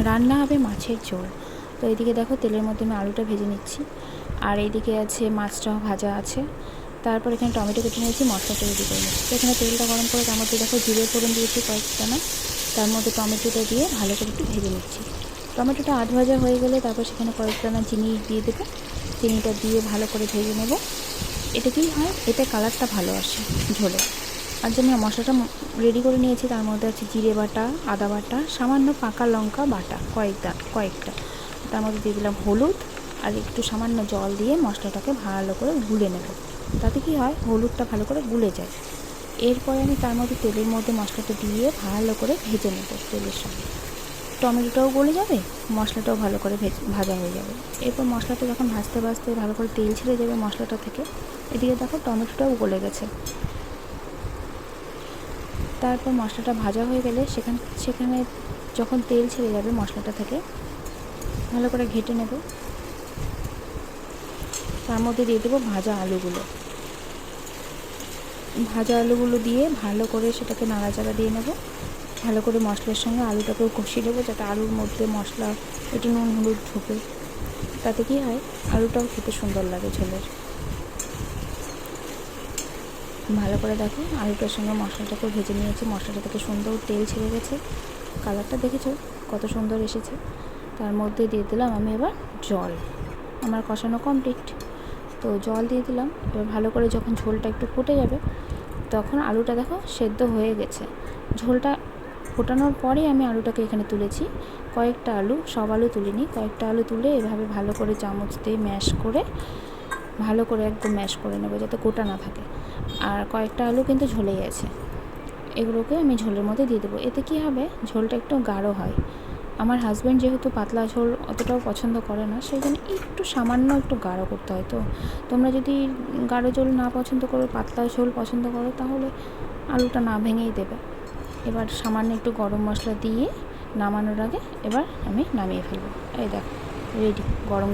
রান্না হবে মাছের ঝোল। তো এইদিকে দেখো তেলের মধ্যে আমি আলুটা ভেজে নিচ্ছি, আর এইদিকে আছে মাছটাও ভাজা আছে। তারপর এখানে টমেটো কেটে নিয়েছি, মশলাটা রেডি করে নিচ্ছি। তো এখানে তেলটা গরম করে তার মধ্যে দেখো জিরে ফোড়ন দিয়েছি কয়েকটা না, তার মধ্যে টমেটোটা দিয়ে ভালো করে একটু ভেজে নিচ্ছি। টমেটোটা আধ ভাজা হয়ে গেলে তারপর সেখানে কয়েকটা না চিনি দিয়ে দেবো, চিনিটা দিয়ে ভালো করে ভেজে নেব। এতে কী হয়, এতে কালারটা ভালো আসে ঝোলে। আর যে আমি মশলাটা রেডি করে নিয়েছি তার মধ্যে আছে জিরে বাটা, আদা বাটা, সামান্য পাকা লঙ্কা বাটা কয়েকটা, তার মধ্যে দিয়ে দিলাম হলুদ, আর একটু সামান্য জল দিয়ে মশলাটাকে ভালো করে গুলে নেব। তাতে কী হয়, হলুদটা ভালো করে গুলে যায়। এরপরে আমি তার মধ্যে তেলের মধ্যে মশলাটা দিয়ে ভালো করে ভেজে নেব তেলের সঙ্গে। টমেটোটাও গলে যাবে, মশলাটাও ভালো করে ভাজা হয়ে যাবে। এরপর মশলাটা যখন ভাজতে ভাজতে ভালো করে তেল ছেড়ে যাবে মশলাটা থেকে, এদিকে দেখো টমেটোটাও গলে গেছে। তারপর মশলাটা ভাজা হয়ে গেলে সেখানে যখন তেল ছেড়ে যাবে মশলাটা থেকে, ভালো করে ঘেঁটে নেব। তার মধ্যে দিয়ে দেবো ভাজা আলুগুলো দিয়ে ভালো করে সেটাকে নাড়াচাড়া দিয়ে নেব। ভালো করে মশলার সঙ্গে আলুটাকেও কষিয়ে নেবো, যাতে আলুর মধ্যে মশলা একটু নুন হলুদ ঢোকে। তাতে কী হয়, আলুটাও খেতে সুন্দর লাগে ঝোলের। ভালো করে দেখো আলুটার সঙ্গে মশলাটাকে ভেজে নিয়েছি, মশলাটা থেকে সুন্দর তেল ছেড়ে গেছে, কালারটা দেখেছো কত সুন্দর এসেছে। তার মধ্যে দিয়ে দিলাম আমি এবার জল। আমার কষানো কমপ্লিট, তো জল দিয়ে দিলাম। এবার ভালো করে যখন ঝোলটা একটু ফুটে যাবে তখন আলুটা দেখো সেদ্ধ হয়ে গেছে। ঝোলটা ফোটানোর পরে আমি আলুটাকে এখানে তুলেছি, কয়েকটা আলু, সব আলু তুলিনি, কয়েকটা আলু তুলে এভাবে ভালো করে চামচ দিয়ে ম্যাশ করে ভালো করে একদম ম্যাশ করে নেবো যাতে গোটা না থাকে। আর কয়েকটা আলু কিন্তু ঝোলেই আছে, এগুলোকে আমি ঝোলের মধ্যে দিয়ে দেবো। এতে কী হবে, ঝোলটা একটু গাঢ় হয়। আমার হাজব্যান্ড যেহেতু পাতলা ঝোল অতটাও পছন্দ করে না, সেই জন্য একটু সামান্য একটু গাঢ় করতে হয়। তো তোমরা যদি গাঢ় ঝোল না পছন্দ করো, পাতলা ঝোল পছন্দ করো, তাহলে আলুটা না ভেঙেই দেবে। এবার সামান্য একটু গরম মশলা দিয়ে নামানোর আগে এবার আমি নামিয়ে ফেলবো। এই দেখো রেডি, গরম